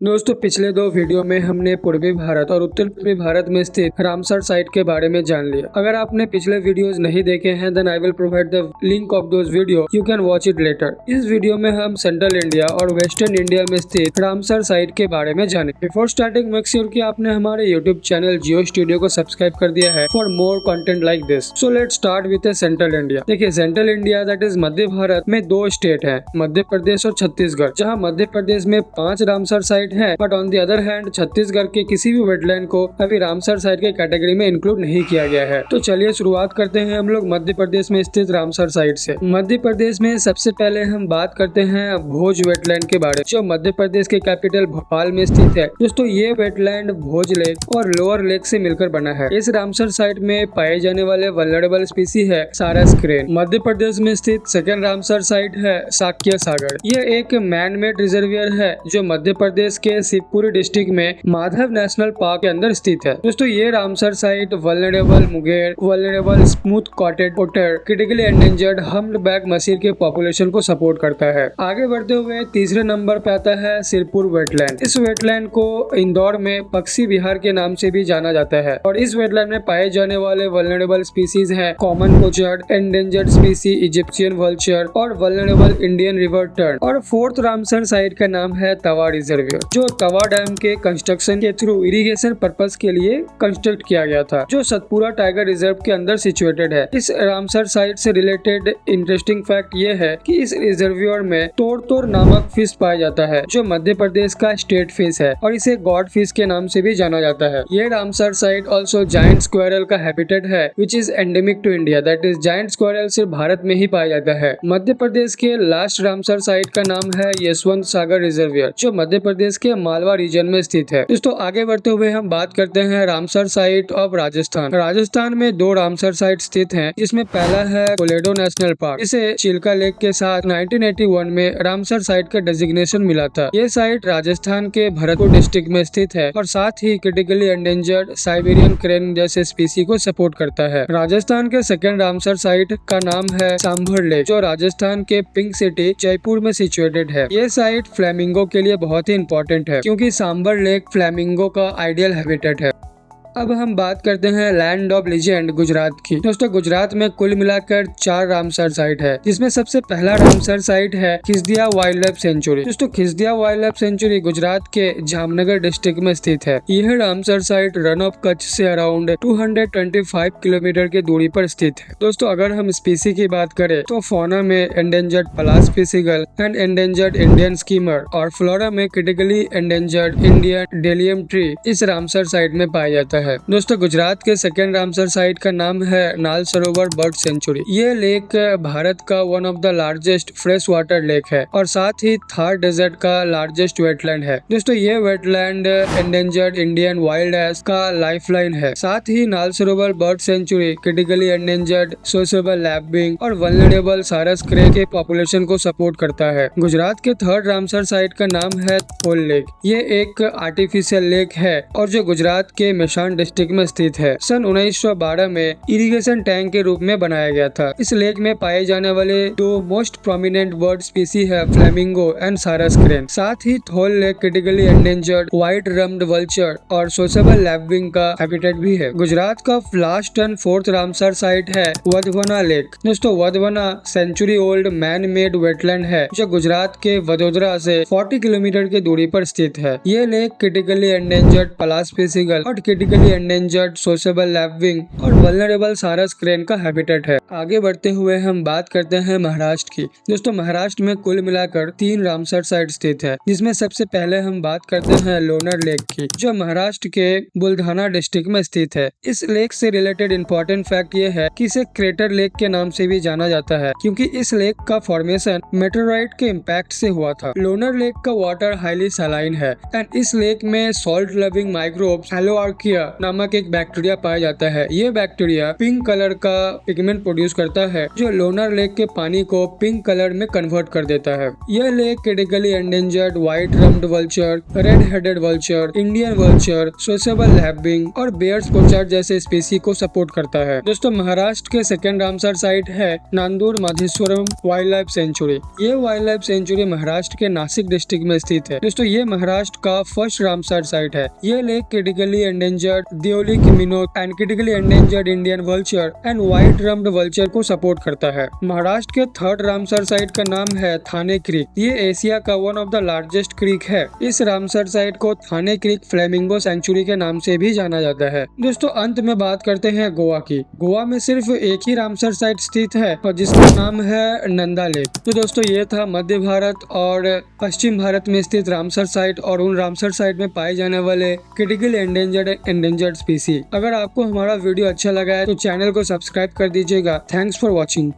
दोस्तों पिछले दो वीडियो में हमने पूर्वी भारत और उत्तर पूर्वी भारत में स्थित रामसर साइट के बारे में जान लिया। अगर आपने पिछले वीडियोस नहीं देखे हैं then I will provide the link of those video, you can watch it later. इस वीडियो में हम सेंट्रल इंडिया और वेस्टर्न इंडिया में स्थित रामसर साइट के बारे में जाने। बिफोर स्टार्टिंग मेक श्योर कि आपने हमारे यूट्यूब चैनल जियो स्टूडियो को सब्सक्राइब कर दिया है for more content like this. So let's start with central India. देखिए सेंट्रल इंडिया दैट इज मध्य भारत में दो स्टेट है, मध्य प्रदेश और छत्तीसगढ़। जहाँ मध्य प्रदेश में 5 रामसर साइट है, but on the other hand Chhattisgarh के किसी भी वेटलैंड को अभी रामसर साइट के कैटेगरी में इंक्लूड नहीं किया गया है। तो चलिए शुरुआत करते हैं हम लोग मध्य प्रदेश में स्थित रामसर साइट से। मध्य प्रदेश में सबसे पहले हम बात करते हैं भोज वेटलैंड के बारे में, जो मध्य प्रदेश के कैपिटल भोपाल में स्थित है। दोस्तों ये वेटलैंड भोज लेक और लोअर लेक से मिलकर बना है। इस रामसर साइट में पाए जाने वाले वल्नरेबल स्पीसी है सारस क्रेन। मध्य प्रदेश में स्थित सेकेंड रामसर साइट है साक्य सागर। यह एक मैन मेड रिजर्वियर है जो मध्य प्रदेश के शिवपुरी डिस्ट्रिक्ट में माधव नेशनल पार्क के अंदर स्थित है। दोस्तों ये Ramsar site vulnerable mugger, vulnerable smooth coated otter, critically endangered humpback mahseer के पॉपुलेशन को सपोर्ट करता है। आगे बढ़ते हुए तीसरे नंबर पे आता है सिरपुर वेटलैंड। इस वेटलैंड को इंदौर में पक्षी विहार के नाम से भी जाना जाता है और इस वेटलैंड में पाए जाने वाले वल्नरेबल स्पीसीज है common pochard, endangered स्पीसी Egyptian vulture और वल्नरेबल इंडियन रिवर टर्न। और फोर्थ रामसर साइट का नाम है तवा रिजर्वियर, जो तवा डैम के कंस्ट्रक्शन के थ्रू इरिगेशन पर्पस के लिए कंस्ट्रक्ट किया गया था, जो सतपुरा टाइगर रिजर्व के अंदर सिचुएटेड है। इस रामसर साइट से रिलेटेड इंटरेस्टिंग फैक्ट ये है कि इस रिजर्वियर में तोड़ नामक फिश पाया जाता है, जो मध्य प्रदेश का स्टेट फिश है और इसे गॉड फिश के नाम से भी जाना जाता है। ये Ramsar site also giant squirrel का हैबिटेट है which is endemic to India. That is giant squirrel सिर्फ भारत में ही पाया जाता है। मध्य प्रदेश के लास्ट रामसर साइट का नाम है यशवंत सागर रिजर्वियर, जो मध्य प्रदेश के मालवा रीजन में स्थित है। दोस्तों आगे बढ़ते हुए हम बात करते हैं Ramsar site of Rajasthan. Rajasthan में 2 रामसर साइट स्थित हैं, जिसमें पहला है कोलेडो नेशनल पार्क। इसे चिल्का लेक के साथ 1981 में रामसर साइट का डेजिग्नेशन मिला था। ये साइट राजस्थान के भरतपुर डिस्ट्रिक्ट में स्थित है और साथ ही क्रिटिकली एंडेंजर्ड साइबेरियन क्रेन जैसे स्पीसी को सपोर्ट करता है। राजस्थान के सेकेंड रामसर साइट का नाम है सांभर लेक, जो राजस्थान के पिंक सिटी जयपुर में सिचुएटेड है। ये साइट फ्लेमिंगो के लिए बहुत ही इंपॉर्टेंट है, क्योंकि सांभर लेक फ्लेमिंगो का आइडियल हैबिटेट है। अब हम बात करते हैं लैंड ऑफ लीजेंड गुजरात की। दोस्तों गुजरात में कुल मिलाकर 4 रामसर साइट है, जिसमें सबसे पहला रामसर साइट है खिसदिया वाइल्ड लाइफ सेंचुरी। दोस्तों खिसदिया वाइल्ड लाइफ सेंचुरी गुजरात के जामनगर डिस्ट्रिक्ट में स्थित है। यह Ramsar site run of Kutch से अराउंड 225 किलोमीटर की दूरी पर स्थित है। दोस्तों अगर हम स्पीसी की बात करें तो फौना में endangered Pallas fish eagle and endangered Indian skimmer और फ्लोरा में क्रिटिकली एंडेंजर्ड इंडियन डेलियम ट्री इस रामसर साइट में पाया जाता है। दोस्तों गुजरात के सेकेंड रामसर साइट का नाम है नाल सरोवर बर्ड सेंचुरी। ये लेक भारत का one of the largest fresh water lake है और साथ ही थार डेजर्ट का लार्जेस्ट वेटलैंड है। दोस्तों ये wetland endangered Indian wild ass का लाइफलाइन है। साथ ही Nal Sarovar bird sanctuary critically endangered sociable lapwing और वल्नरेबल सारस क्रे के पॉपुलेशन को सपोर्ट करता है। गुजरात के थर्ड रामसर साइट का नाम है थोल लेक। ये एक आर्टिफिशियल लेक है और जो गुजरात के मेशान डिस्ट्रिक्ट में स्थित है। सन 1912 में इरिगेशन टैंक के रूप में बनाया गया था। इस लेक में पाए जाने वाले 2 मोस्ट प्रोमिनेंट बर्ड स्पीसी है फ्लेमिंगो एंड सारस क्रेन। साथ ही Thol lake critically endangered white rumped vulture और सोशेबल लैबिंग का हैबिटेट भी है। गुजरात का last and fourth Ramsar site है वधवना लेक। दोस्तों Wadhvana sanctuary old man made wetland है, जो गुजरात के वडोदरा से 40 किलोमीटर की दूरी पर स्थित है। ये लेक क्रिटिकली एंडेंजर्ड पलास फिसिगल और क्रिटिकली एंडेंजर्ड सोशेबल लैबिंग और वल्नरेबल सारस क्रेन का हैबिटेट है। आगे बढ़ते हुए हम बात करते हैं महाराष्ट्र की। दोस्तों महाराष्ट्र में कुल मिलाकर 3 रामसर साइट स्थित है, जिसमें सबसे पहले हम बात करते हैं लोनर लेक की, जो महाराष्ट्र के बुलढाना डिस्ट्रिक्ट में स्थित है। इस लेक से रिलेटेड इंपॉर्टेंट फैक्ट ये है कि इसे क्रेटर लेक के नाम से भी जाना जाता है, क्योंकि इस लेक का फॉर्मेशन मेटेओराइट के इम्पैक्ट से हुआ था। लोनर लेक का वाटर हाईली सलाइन है एंड इस लेक में सॉल्ट लविंग माइक्रोब्स एलोआर्किया नामक एक बैक्टीरिया पाया जाता है। ये बैक्टीरिया पिंक कलर का पिगमेंट प्रोड्यूस करता है जो लोनार लेक के पानी को पिंक कलर में कन्वर्ट कर देता है। यह lake critically endangered white rumped vulture, red headed vulture, Indian vulture, sociable lapwing और बेयर्स पोचार जैसे स्पीसी को सपोर्ट करता है। दोस्तों महाराष्ट्र के सेकेंड रामसर साइट है नांदूर माधेश्वरम वाइल्ड लाइफ सेंचुरी। ये वाइल्ड लाइफ सेंचुरी महाराष्ट्र के नासिक डिस्ट्रिक्ट में स्थित है। दोस्तों ये महाराष्ट्र का फर्स्ट रामसर साइट है। ये lake critically endangered Deolali minnow and critically endangered Indian vulture and white rumped vulture को सपोर्ट करता है। महाराष्ट्र के थर्ड रामसर साइट का नाम है थाने क्रीक। ये एशिया का one of the largest creek है। इस रामसर साइट को थाने क्रीक फ्लेमिंगो सेंचुरी के नाम से भी जाना जाता है। दोस्तों अंत में बात करते हैं गोवा की। गोवा में सिर्फ एक ही रामसर साइट स्थित है और जिसका नाम है नंदा लेक। तो दोस्तों ये था मध्य भारत और पश्चिम भारत में स्थित रामसर साइट और उन रामसर साइट में पाए जाने वाले क्रिटिकली एंडेंजर्ड स्पीसी। अगर आपको हमारा वीडियो अच्छा लगा है तो चैनल को सब्सक्राइब कर दीजिएगा। Thanks for watching.